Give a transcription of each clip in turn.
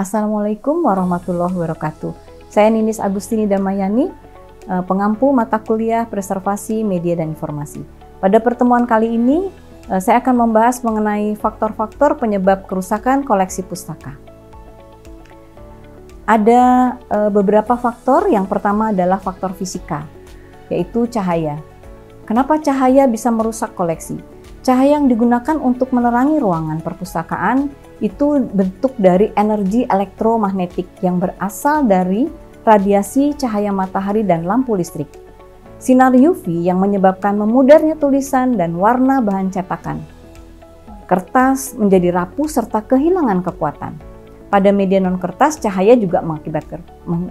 Assalamualaikum warahmatullahi wabarakatuh. Saya Ninis Agustini Damayani, pengampu mata kuliah Preservasi Media dan Informasi. Pada pertemuan kali ini, saya akan membahas mengenai faktor-faktor penyebab kerusakan koleksi pustaka. Ada beberapa faktor. Yang pertama adalah faktor fisika, yaitu cahaya. Kenapa cahaya bisa merusak koleksi? Cahaya yang digunakan untuk menerangi ruangan perpustakaan itu bentuk dari energi elektromagnetik yang berasal dari radiasi cahaya matahari dan lampu listrik. Sinar UV yang menyebabkan memudarnya tulisan dan warna bahan cetakan. Kertas menjadi rapuh serta kehilangan kekuatan. Pada media non-kertas, cahaya juga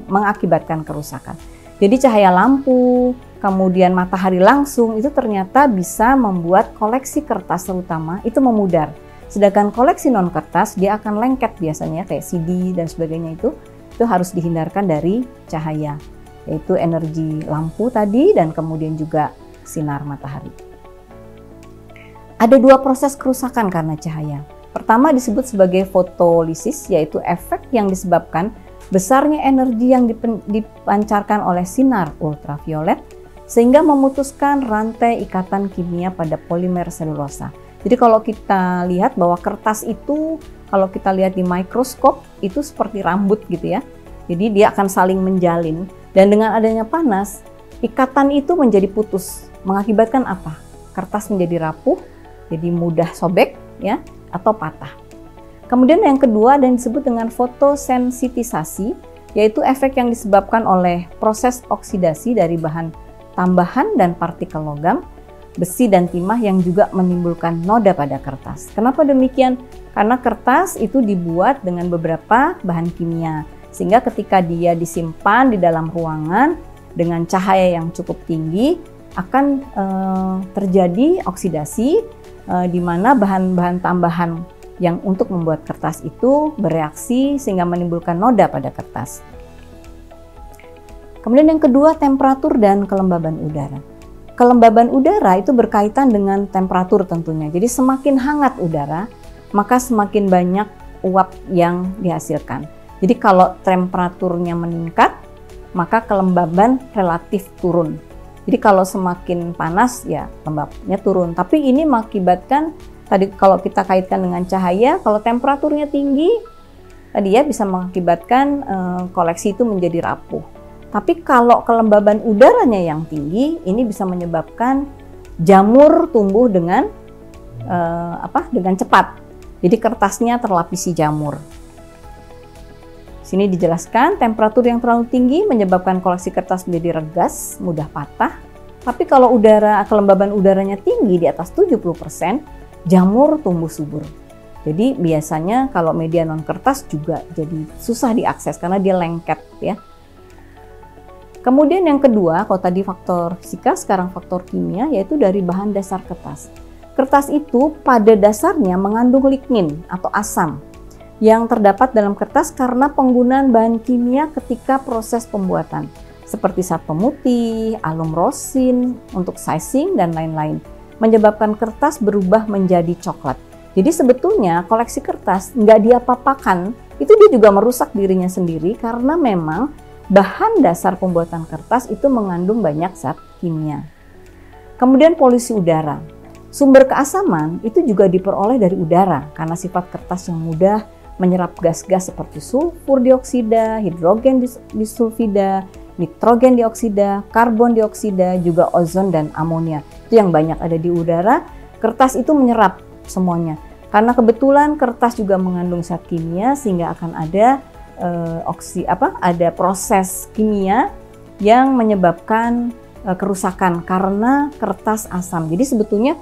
mengakibatkan kerusakan. Jadi cahaya lampu, kemudian matahari langsung itu ternyata bisa membuat koleksi kertas terutama itu memudar. Sedangkan koleksi non-kertas dia akan lengket biasanya kayak CD dan sebagainya itu harus dihindarkan dari cahaya, yaitu energi lampu tadi dan kemudian juga sinar matahari. Ada dua proses kerusakan karena cahaya. Pertama disebut sebagai fotolisis, yaitu efek yang disebabkan besarnya energi yang dipancarkan oleh sinar ultraviolet sehingga memutuskan rantai ikatan kimia pada polimer selulosa. Jadi kalau kita lihat bahwa kertas itu, kalau kita lihat di mikroskop itu seperti rambut gitu ya. Jadi dia akan saling menjalin dan dengan adanya panas, ikatan itu menjadi putus. Mengakibatkan apa? Kertas menjadi rapuh, jadi mudah sobek ya atau patah. Kemudian yang kedua ada yang disebut dengan fotosensitisasi, yaitu efek yang disebabkan oleh proses oksidasi dari bahan tambahan dan partikel logam, besi dan timah yang juga menimbulkan noda pada kertas. Kenapa demikian? Karena kertas itu dibuat dengan beberapa bahan kimia, sehingga ketika dia disimpan di dalam ruangan dengan cahaya yang cukup tinggi akan terjadi oksidasi di mana bahan-bahan tambahan yang untuk membuat kertas itu bereaksi sehingga menimbulkan noda pada kertas. Kemudian yang kedua, temperatur dan kelembaban udara. Kelembaban udara itu berkaitan dengan temperatur tentunya. Jadi semakin hangat udara, maka semakin banyak uap yang dihasilkan. Jadi kalau temperaturnya meningkat, maka kelembaban relatif turun. Jadi kalau semakin panas, ya lembabnya turun. Tapi ini mengakibatkan, tadi kalau kita kaitkan dengan cahaya, kalau temperaturnya tinggi, tadi ya bisa mengakibatkan koleksi itu menjadi rapuh. Tapi kalau kelembaban udaranya yang tinggi, ini bisa menyebabkan jamur tumbuh dengan cepat. Jadi kertasnya terlapisi jamur. Sini dijelaskan temperatur yang terlalu tinggi menyebabkan koleksi kertas menjadi regas, mudah patah. Tapi kalau kelembaban udaranya tinggi di atas 70%, jamur tumbuh subur. Jadi biasanya kalau media non kertas juga jadi susah diakses karena dia lengket ya. Kemudian yang kedua, kalau tadi faktor fisika, sekarang faktor kimia, yaitu dari bahan dasar kertas. Kertas itu pada dasarnya mengandung lignin atau asam yang terdapat dalam kertas karena penggunaan bahan kimia ketika proses pembuatan, seperti zat pemutih, alum rosin untuk sizing dan lain-lain, menyebabkan kertas berubah menjadi coklat. Jadi sebetulnya koleksi kertas nggak diapa-apakan, itu dia juga merusak dirinya sendiri karena memang bahan dasar pembuatan kertas itu mengandung banyak zat kimia. Kemudian polusi udara. Sumber keasaman itu juga diperoleh dari udara karena sifat kertas yang mudah menyerap gas-gas seperti sulfur dioksida, hidrogen disulfida, nitrogen dioksida, karbon dioksida, juga ozon dan amonia. Itu yang banyak ada di udara. Kertas itu menyerap semuanya. Karena kebetulan kertas juga mengandung zat kimia sehingga akan ada ada proses kimia yang menyebabkan kerusakan karena kertas asam. Jadi sebetulnya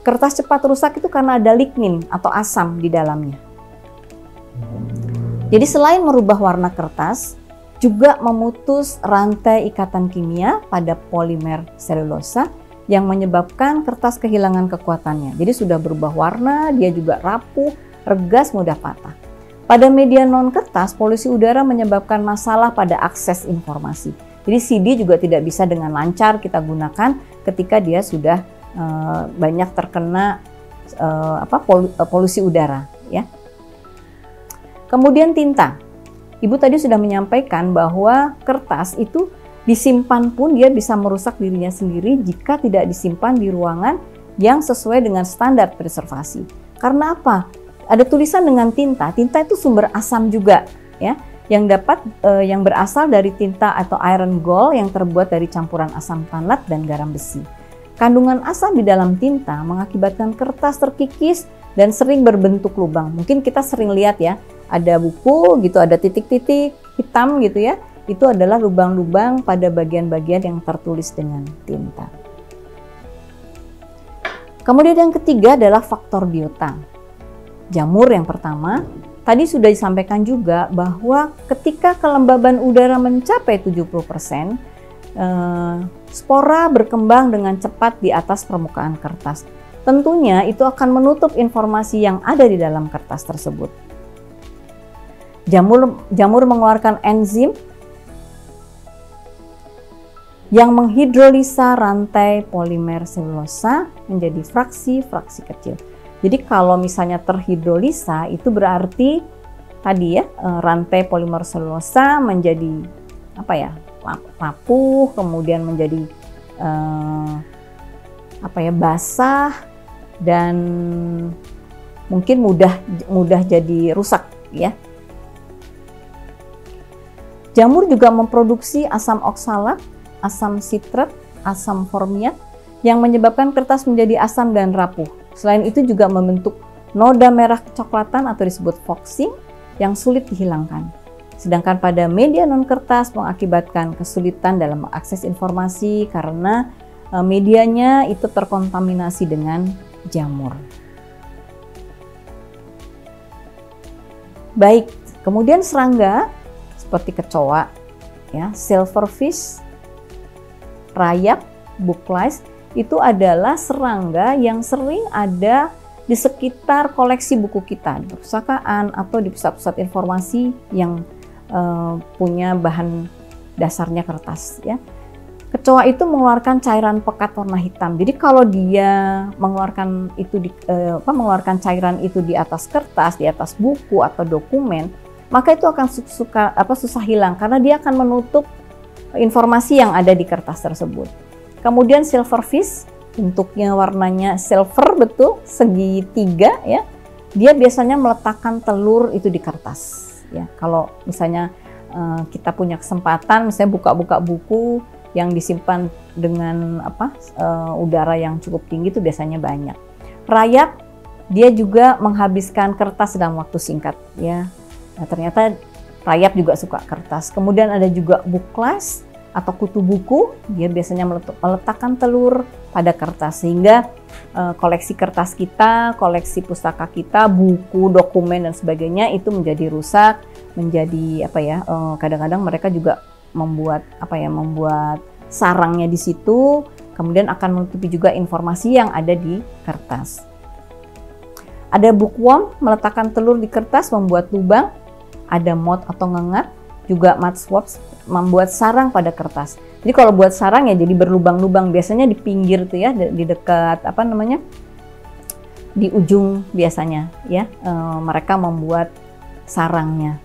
kertas cepat rusak itu karena ada lignin atau asam di dalamnya. Jadi selain merubah warna kertas, juga memutus rantai ikatan kimia pada polimer selulosa yang menyebabkan kertas kehilangan kekuatannya. Jadi sudah berubah warna, dia juga rapuh, regas, mudah patah. Pada media non-kertas, polusi udara menyebabkan masalah pada akses informasi. Jadi CD juga tidak bisa dengan lancar kita gunakan ketika dia sudah banyak terkena polusi udara. Ya. Kemudian tinta. Ibu tadi sudah menyampaikan bahwa kertas itu disimpan pun dia bisa merusak dirinya sendiri jika tidak disimpan di ruangan yang sesuai dengan standar preservasi. Karena apa? Ada tulisan dengan tinta. Tinta itu sumber asam juga, ya, yang berasal dari tinta atau iron gall yang terbuat dari campuran asam tanat dan garam besi. Kandungan asam di dalam tinta mengakibatkan kertas terkikis dan sering berbentuk lubang. Mungkin kita sering lihat ya, ada buku gitu, ada titik-titik hitam gitu ya. Itu adalah lubang-lubang pada bagian-bagian yang tertulis dengan tinta. Kemudian yang ketiga adalah faktor biota. Jamur yang pertama, tadi sudah disampaikan juga bahwa ketika kelembaban udara mencapai 70%, spora berkembang dengan cepat di atas permukaan kertas. Tentunya itu akan menutup informasi yang ada di dalam kertas tersebut. Jamur mengeluarkan enzim yang menghidrolisa rantai polimer selulosa menjadi fraksi-fraksi kecil. Jadi kalau misalnya terhidrolisa itu berarti tadi ya, rantai polimer selulosa menjadi rapuh, kemudian menjadi basah dan mungkin mudah jadi rusak ya. Jamur juga memproduksi asam oksalat, asam sitrat, asam formiat yang menyebabkan kertas menjadi asam dan rapuh. Selain itu juga membentuk noda merah kecoklatan atau disebut foxing yang sulit dihilangkan. Sedangkan pada media non-kertas mengakibatkan kesulitan dalam mengakses informasi karena medianya itu terkontaminasi dengan jamur. Baik, kemudian serangga seperti kecoa, ya, silverfish, rayap, book lice itu adalah serangga yang sering ada di sekitar koleksi buku kita, di perpustakaan atau di pusat-pusat informasi yang punya bahan dasarnya kertas. Ya. Kecoa itu mengeluarkan cairan pekat warna hitam. Jadi kalau dia mengeluarkan cairan itu di atas kertas, di atas buku atau dokumen, maka itu akan susah hilang karena dia akan menutup informasi yang ada di kertas tersebut. Kemudian silverfish, bentuknya warnanya silver, betul, segitiga ya. Dia biasanya meletakkan telur itu di kertas ya. Kalau misalnya kita punya kesempatan misalnya buka-buka buku yang disimpan dengan udara yang cukup tinggi itu biasanya banyak. Rayap, dia juga menghabiskan kertas dalam waktu singkat ya. Nah, ternyata rayap juga suka kertas. Kemudian ada juga book lice atau kutu buku, dia biasanya meletakkan telur pada kertas sehingga koleksi kertas kita, koleksi pustaka kita, buku, dokumen dan sebagainya itu menjadi rusak, menjadi kadang-kadang mereka juga membuat sarangnya di situ, kemudian akan menutupi juga informasi yang ada di kertas. Ada bookworm, meletakkan telur di kertas membuat lubang. Ada moth atau ngengat, juga mudwasps membuat sarang pada kertas. Jadi kalau buat sarang ya jadi berlubang-lubang, biasanya di pinggir tuh ya, di dekat di ujung biasanya ya, mereka membuat sarangnya.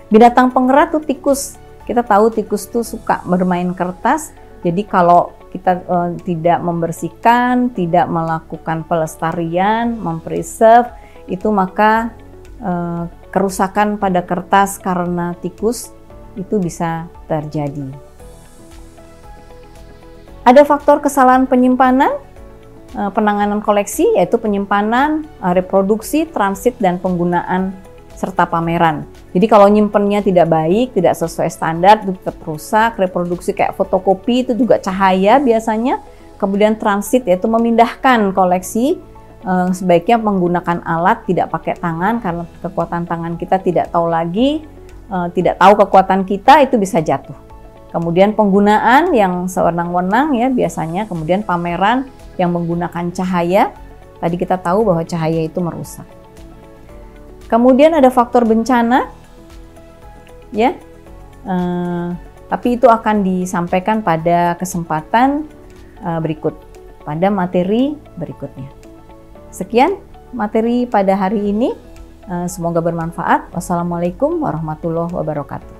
Binatang pengerat tuh tikus. Kita tahu tikus tuh suka bermain kertas. Jadi kalau kita tidak membersihkan, tidak melakukan pelestarian, mempreserve itu, maka kerusakan pada kertas karena tikus itu bisa terjadi. Ada faktor kesalahan penyimpanan, penanganan koleksi, yaitu penyimpanan, reproduksi, transit, dan penggunaan serta pameran. Jadi kalau nyimpennya tidak baik, tidak sesuai standar, itu tetap rusak. Reproduksi kayak fotokopi itu juga cahaya biasanya. Kemudian transit, yaitu memindahkan koleksi, sebaiknya menggunakan alat, tidak pakai tangan karena kekuatan tangan kita tidak tahu lagi, tidak tahu kekuatan kita, itu bisa jatuh. Kemudian penggunaan yang sewenang-wenang ya biasanya, kemudian pameran yang menggunakan cahaya, tadi kita tahu bahwa cahaya itu merusak. Kemudian ada faktor bencana, ya, tapi itu akan disampaikan pada kesempatan berikut, pada materi berikutnya. Sekian materi pada hari ini. Semoga bermanfaat. Wassalamualaikum warahmatullahi wabarakatuh.